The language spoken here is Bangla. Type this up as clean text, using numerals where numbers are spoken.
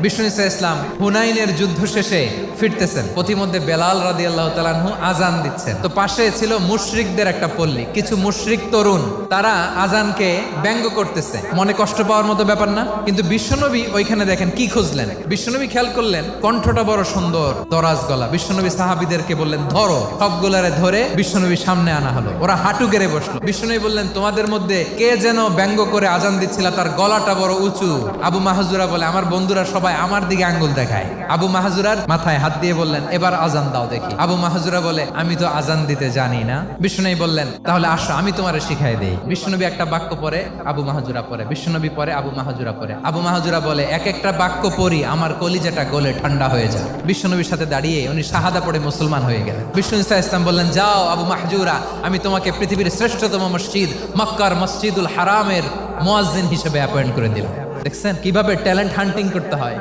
বিষ্ণু ইসা ইসলাম হুনাইনের যুদ্ধ শেষে ফিরতেছেন, পথিমধ্যে বেলাল রাদিয়াল্লাহু তাআলা আনহু আজান দিচ্ছেন। তো পাশে ছিল মুশরিকদের একটা পল্লী, কিছু মুশরিক তরুণ, তারা আজানকে ব্যঙ্গ করতেছে। মনে কষ্ট পাওয়ার মতো ব্যাপার না? কিন্তু বিশ্বনবী ওইখানে দেখেন কি খুঁজলেন। বিশ্বনবী খেয়াল করলেন কণ্ঠটা বড় সুন্দর, দরাজ গলা। বিশ্বনবী সাহাবীদেরকে বললেন ধরো, সবগুলারে ধরে বিশ্বনবী সামনে আনা হলো। ওরা হাঁটু গেড়ে বসলো। বিশ্বনবী বললেন তোমাদের মধ্যে কে যেন ব্যঙ্গ করে আজান দিচ্ছিল, তার গলাটা বড় উঁচু। আবু মাহজুরা বলে আমার বন্ধুরা সবাই আমার দিকে আঙ্গুল দেখায়। আবু মাহজুরার মাথায় হাত দিয়ে বললেন এবার আজান দাও দেখি। আবু মাহজুরা বলে আমি তো আজান দিতে জানি না। বিশ্বনবী বললেন তাহলে আসো আমি তোমারে শিখাই দেই। বিশ্বনবী একটা বাক্য পরে, আবু মাহজুরা পরে, বিশ্বনবী পরে, আবু মাহজুরা পরে। আবু মাহজুরা বলে এক একটা বাক্য পড়ি আমার কলিজাটা গলে ঠান্ডা হয়ে যায়। বিশ্বনবীর সাথে দাঁড়িয়ে উনি শাহাদা পড়ে মুসলমান হয়ে গেলেন। বিষ্ণু ইসা ইসলাম বললেন যাও আবু মাহজুরা, আমি তোমাকে পৃথিবীর শ্রেষ্ঠতম মসজিদ মক্কার মসজিদুল হারামের মুয়াজ্জিন হিসেবে অ্যাপয়েন্ট করে দিলাম। দেখছেন কিভাবে ট্যালেন্ট হান্টিং করতে হয়।